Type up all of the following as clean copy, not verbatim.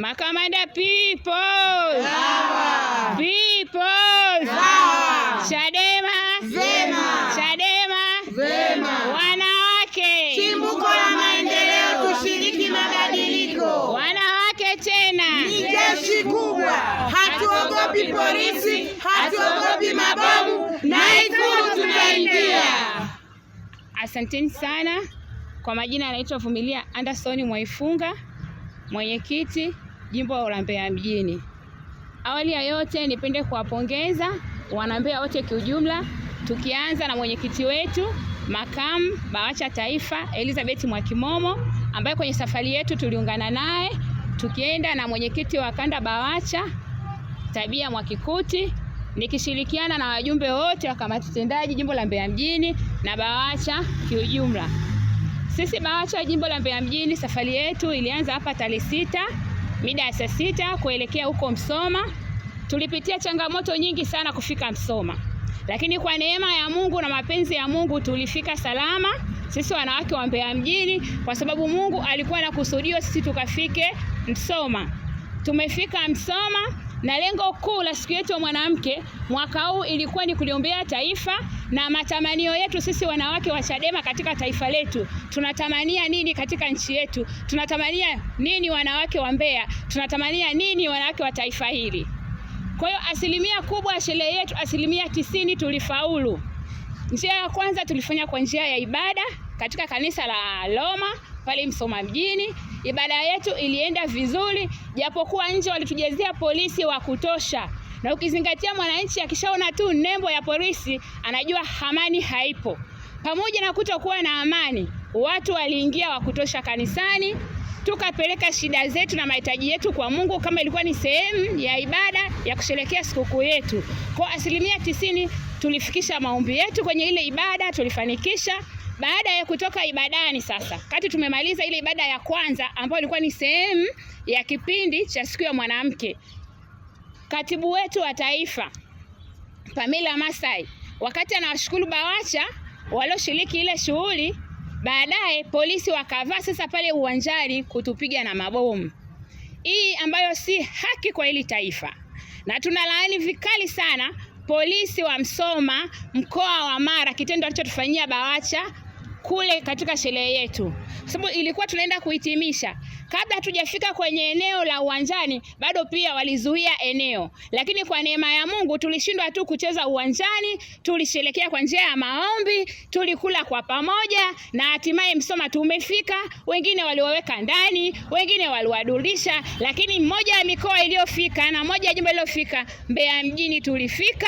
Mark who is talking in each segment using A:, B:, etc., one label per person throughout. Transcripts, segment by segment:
A: Makamanda people.
B: Sawa.
A: People.
B: Sawa.
A: Chadema.
B: Zema.
A: Chadema.
B: Zema.
A: Wanawake.
B: Chimbuko la maendeleo, tushiriki mabadiliko.
A: Wanawake tena.
B: Ni jeshi kubwa. Hatuogopi polisi, hatuogopi mabomu, na Ikulu tunaingia.
A: Asanteni sana. Kwa majina anaitwa Vumilia Anderson Mwaifunga, mwenyekiti jimbo la Mbeya mjini. Awali ya yote nipende kuwapongeza wana Mbeya wote kiujumla, tukianza na mwenyekiti wetu makamu BAWACHA Taifa Elizabeth Mwakimomo, ambaye kwenye safari yetu tuliungana naye, tukienda na mwenyekiti wa kanda BAWACHA Tabia Mwakikuti, nikishirikiana na wajumbe wote wa kamati tendaji jimbo la Mbeya mjini na BAWACHA kiujumla. Sisi BAWACHA jimbo la Mbeya mjini, safari yetu ilianza hapa tarehe 6 mida ya saa 6 kuelekea huko Msoma. Tulipitia changamoto nyingi sana kufika Msoma, lakini kwa neema ya Mungu na mapenzi ya Mungu tulifika salama sisi wanawake wa Mbeya mjini, kwa sababu Mungu alikuwa na kusudio sisi tukafike Msoma. Tumefika Msoma na lengo kuu la siku yetu ya mwanamke mwaka huu ilikuwa ni kuliombea taifa na matamanio yetu sisi wanawake wa Chadema katika taifa letu. Tunatamania nini katika nchi yetu? Tunatamania nini wanawake wa Mbeya? Tunatamania nini wanawake wa taifa hili? Kwa hiyo asilimia kubwa ya sherehe yetu, asilimia 90 tulifaulu. Njia ya kwanza tulifanya kwa njia ya ibada katika kanisa la Roma pale Msoma mjini. Ibada yetu ilienda vizuri, japokuwa nje walitujezea polisi wa kutosha. Na ukizingatia mwananchi akishaona tu nembo ya polisi anajua amani haipo. Pamoja na kutokuwa na amani, watu waliingia wa kutosha kanisani, tukapeleka shida zetu na mahitaji yetu kwa Mungu kama ilikuwa ni sehemu ya ibada ya kusherehekea sikukuu yetu. Kwa asilimia 90 tulifikisha maombi yetu kwenye ile ibada, tulifanikisha. Baada ya kutoka ibadani sasa, kati tumemaliza ile ibada ya kwanza ambayo ilikuwa ni sehemu ya kipindi cha siku ya mwanamke, katibu wetu wa taifa Pamela Masai, wakati anawashukuru BAWACHA walioshiriki ile shughuli, baadaye polisi wakavaa sasa pale uwanjani kutupiga na mabomu. Hii ambayo si haki kwa hili taifa, na tunalaani vikali sana polisi wa Msoma mkoa wa Mara kitendo alichotufanyia BAWACHA kule katika sherehe yetu, sababu ilikuwa tunaenda kuhitimisha. Kabla hatujafika kwenye eneo la uwanjani, bado pia walizuia eneo, lakini kwa neema ya Mungu tulishindwa tu kucheza uwanjani, tulisherehekea kwa njia ya maombi, tulikula kwa pamoja, na hatimaye Msoma tumefika. Wengine waliwaweka ndani, wengine waliwadulisha, lakini mmoja ya mikoa iliyofika na moja ya jimbo iliyofika, Mbeya mjini tulifika.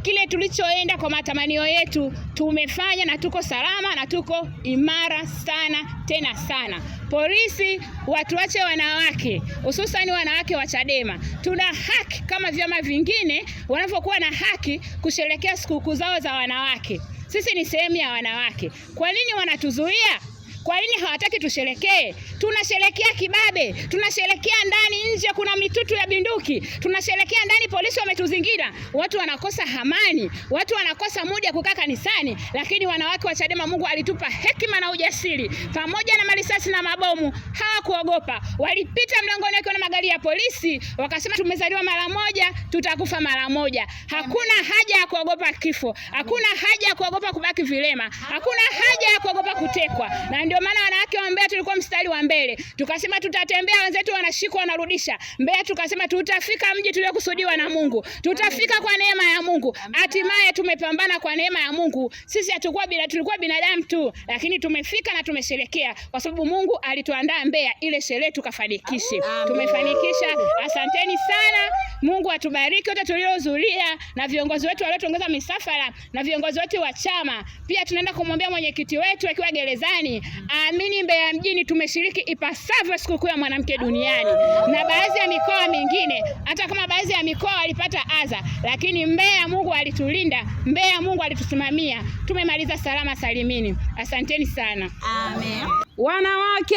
A: Kile tulichoenda kwa matamanio yetu tumefanya, na tuko salama na tuko imara sana tena sana. Polisi watuache wanawake, hususan wanawake wa Chadema. Tuna haki kama vyama vingine wanavyokuwa na haki kusherehekea sikukuu zao za wanawake. Sisi ni sehemu ya wanawake. Kwa nini wanatuzuia? Kwa nini hawataki tusherekee? Tunasherekea kibabe, tunasherekea ndani, nje kuna mitutu ya binduki, tunasherekea ndani, polisi wametuzingira, watu wanakosa amani, watu wanakosa muda kukaa kanisani. Lakini wanawake wa Chadema, Mungu alitupa hekima na ujasiri, pamoja na marisasi na mabomu, hawakuogopa. Walipita mlangoni wakiwa na magari ya polisi, wakasema tumezaliwa mara moja, tutakufa mara moja. Hakuna haja ya kuogopa kifo, hakuna haja ya kuogopa kubaki vilema, hakuna haja ya kuogopa kutekwa. Na ndio maana wanawake wa Mbeya tulikuwa mstari wa mbele, tukasema tutatembea, wenzetu wanashikwa wanarudisha. Mbeya tukasema tutafika mji tuliokusudiwa na Mungu, tutafika kwa neema ya Mungu. Hatimaye tumepambana kwa neema ya Mungu. Sisi tulikuwa binadamu tu, lakini tumefika na tumesherekea kwa sababu Mungu alituandaa Mbeya ile sherehe tukafanikishe. Tumefanikisha. Asanteni sana. Mungu atubariki wote tuliohudhuria, na viongozi wetu waliotongoza misafara, na viongozi wetu wa chama. Pia tunaenda kumwombea mwenyekiti wetu akiwa gerezani. Amini Mbeya mjini tumeshiriki ipasavyo sikukuu ya mwanamke duniani, na baadhi ya mikoa mingine, hata kama baadhi ya mikoa walipata adha, lakini Mbeya Mungu alitulinda, Mbeya Mungu alitusimamia. Tumemaliza salama salimini. Asanteni sana.
B: Amen.
A: Wanawake,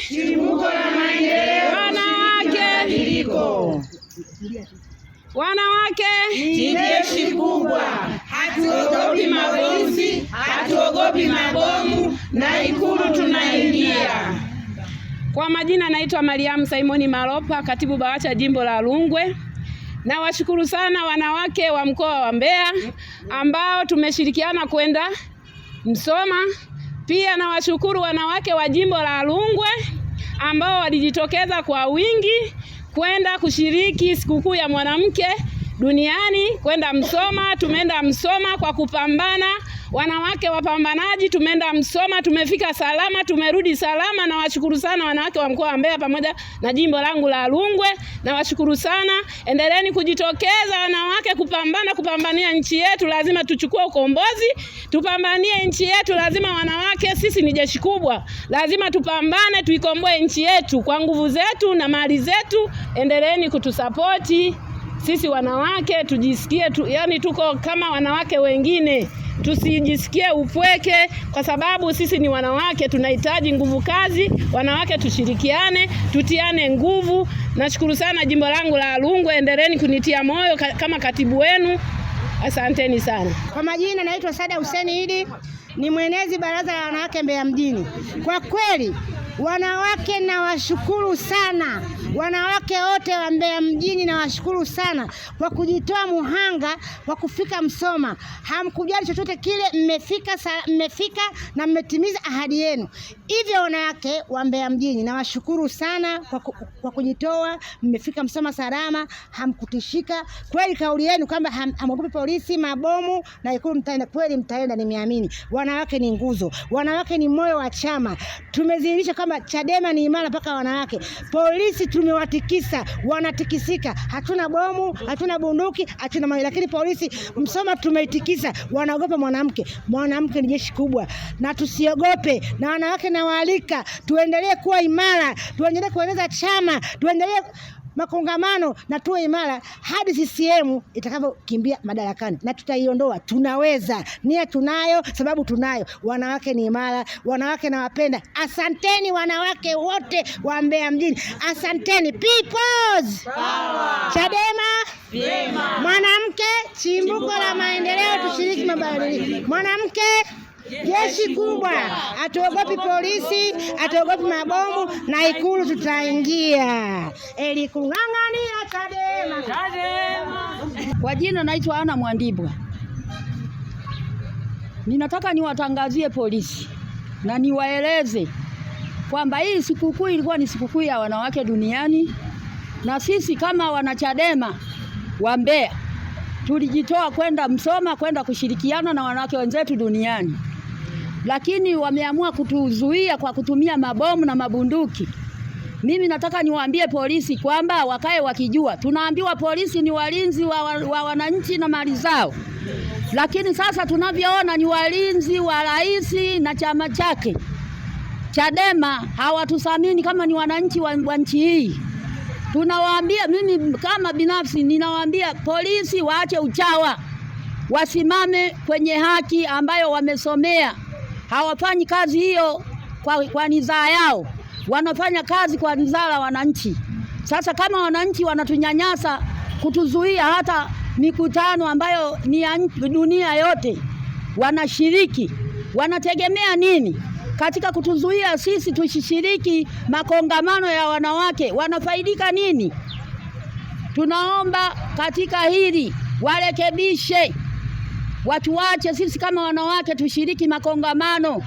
B: chimbuko la maendeleo,
A: wanawake,
B: iliko.
A: Wanawake
B: ni jeshi kubwa, hatuogopi mabomu, hatuogopi mabomu, na Ikulu tunaingia.
C: Kwa majina naitwa Mariamu Simoni Maropa, katibu BAWACHA jimbo la Rungwe. Na washukuru sana wanawake wa mkoa wa Mbeya ambao tumeshirikiana kwenda Msoma. Pia na washukuru wanawake wa jimbo la Rungwe ambao walijitokeza kwa wingi kwenda kushiriki sikukuu ya mwanamke duniani, kwenda Msoma. Tumeenda Msoma kwa kupambana, wanawake wapambanaji, tumeenda Msoma, tumefika salama, tumerudi salama. Na washukuru sana wanawake wa mkoa wa Mbeya pamoja na jimbo langu la Rungwe. Na washukuru sana, endeleeni kujitokeza wanawake kupambania nchi yetu. Lazima tuchukue ukombozi, tupambanie nchi yetu. Lazima wanawake, sisi ni jeshi kubwa, lazima tupambane tuikomboe nchi yetu kwa nguvu zetu na mali zetu. Endeleeni kutusapoti sisi wanawake, tujisikie yani tuko kama wanawake wengine, tusijisikie upweke, kwa sababu sisi ni wanawake, tunahitaji nguvu kazi. Wanawake tushirikiane, tutiane nguvu. Nashukuru sana jimbo langu la Rungwe, endeleeni kunitia moyo kama katibu wenu. Asanteni sana.
D: Kwa majina naitwa Sada Huseni Idi, ni mwenezi baraza la wanawake Mbeya mjini. Kwa kweli wanawake na washukuru sana, wanawake wote wa Mbeya mjini na washukuru sana kwa kujitoa muhanga kwa kufika Msoma. Hamkujali chochote kile, mmefika na mmetimiza ahadi yenu. Hivyo wanawake wa Mbeya mjini na washukuru sana kwa kujitoa, mmefika Msoma salama, hamkutishika. Kweli kauli yenu kwamba hamogopi polisi, mabomu na Ikulu mtaenda, kweli mtaenda, nimeamini. Wanawake ni nguzo, wanawake ni moyo wa chama. Tumezihirisha kama Chadema ni imara mpaka wanawake. Polisi tumewatikisa, wanatikisika. Hatuna bomu, hatuna bunduki, hatuna mawe, lakini polisi Msoma tumeitikisa. Wanaogopa mwanamke. Mwanamke ni jeshi kubwa na tusiogope. Na wanawake na waalika, tuendelee kuwa imara, tuendelee kueneza chama, tuendelee makongamano na tuwe imara hadi CCM itakavyokimbia madarakani, na tutaiondoa. Tunaweza, nia tunayo, sababu tunayo. Wanawake ni imara, wanawake nawapenda. Asanteni wanawake wote wa Mbeya mjini, asanteni. Peoples Power. Chadema Vyema. Mwanamke chimbuko la maendeleo, tushiriki mabadiliko. Mwanamke jeshi kubwa, hatuogopi polisi, hatuogopi mabomu, na Ikulu tutaingia. Eli kung'ang'ania Chadema.
E: Kwa jina naitwa Ana Mwandibwa. Ninataka niwatangazie polisi na niwaeleze kwamba hii sikukuu ilikuwa ni sikukuu ya wanawake duniani, na sisi kama wanachadema wa Mbeya tulijitoa kwenda Msoma kwenda kushirikiana na wanawake wenzetu duniani, lakini wameamua kutuzuia kwa kutumia mabomu na mabunduki. Mimi nataka niwaambie polisi kwamba wakae wakijua, tunaambiwa polisi ni walinzi wa wananchi na mali zao, lakini sasa tunavyoona ni walinzi wa rais na chama chake. Chadema hawatusamini kama ni wananchi wa nchi hii. Tunawaambia, mimi kama binafsi ninawaambia polisi waache uchawa, wasimame kwenye haki ambayo wamesomea. Hawafanyi kazi hiyo kwa nizaa yao, wanafanya kazi kwa nizaa la wananchi. Sasa kama wananchi wanatunyanyasa, kutuzuia hata mikutano ambayo ni ya dunia yote wanashiriki, wanategemea nini katika kutuzuia sisi tushiriki makongamano ya wanawake? Wanafaidika nini? Tunaomba katika hili warekebishe, watu wache sisi kama wanawake tushiriki makongamano,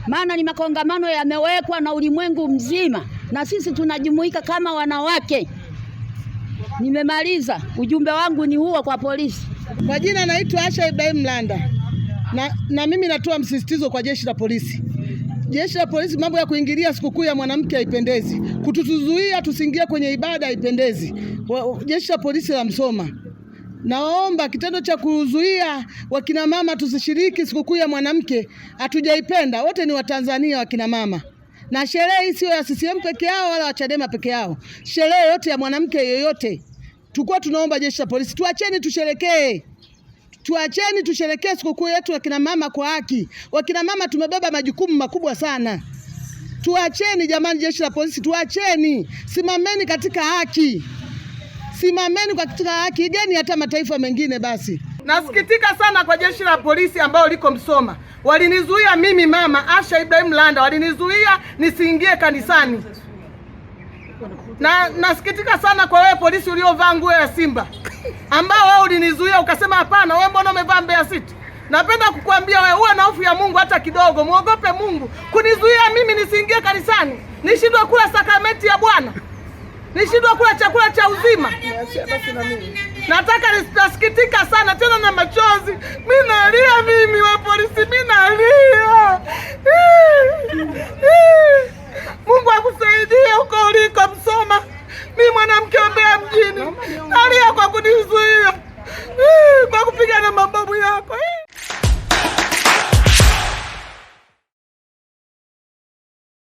E: maana ni makongamano yamewekwa na ulimwengu mzima, na sisi tunajumuika kama wanawake. Nimemaliza, ujumbe wangu ni huo kwa polisi.
F: Kwa jina naitwa Asha Ibrahim Landa. Na mimi natoa msisitizo kwa jeshi la polisi. Jeshi la polisi, mambo ya kuingilia sikukuu ya mwanamke haipendezi. Kutuzuia tusiingie kwenye ibada haipendezi. Jeshi la polisi la Msoma, naomba kitendo cha kuzuia wakina mama tusishiriki sikukuu ya mwanamke hatujaipenda. Wote ni Watanzania wakina mama. Na sherehe hii sio ya CCM peke yao wala Chadema peke yao. Sherehe yote ya mwanamke yoyote. Tukua tunaomba jeshi la polisi, tuacheni tusherekee. Tuacheni tusherekee sikukuu yetu wakina mama kwa haki. Wakina mama tumebeba majukumu makubwa sana. Tuacheni jamani, jeshi la polisi tuacheni. Simameni katika haki. Simameni katika haki, igeni hata mataifa mengine basi.
G: Nasikitika sana kwa jeshi la polisi ambao liko Msoma.
F: walinizuia mimi mama Asha Ibrahim Landa, walinizuia nisiingie kanisani. Na nasikitika sana kwa wewe polisi uliovaa nguo ya Simba, ambao wewe ulinizuia ukasema hapana, wewe mbona umevaa Mbeya City? Napenda kukuambia wewe uwe na hofu ya Mungu hata kidogo, muogope Mungu. Kunizuia mimi nisiingie kanisani, nishindwe kula sakramenti ya Bwana, nishindwe kula chakula cha uzima. Nasikitika sana tena na machozi. Mimi nalia, mimi wa polisi, mimi nalia. Mungu akusaidie huko uliko Msoma. Mimi mwanamke wa Mbeya mjini nalia kwa kunizuia, kwa kupigana mababu yako.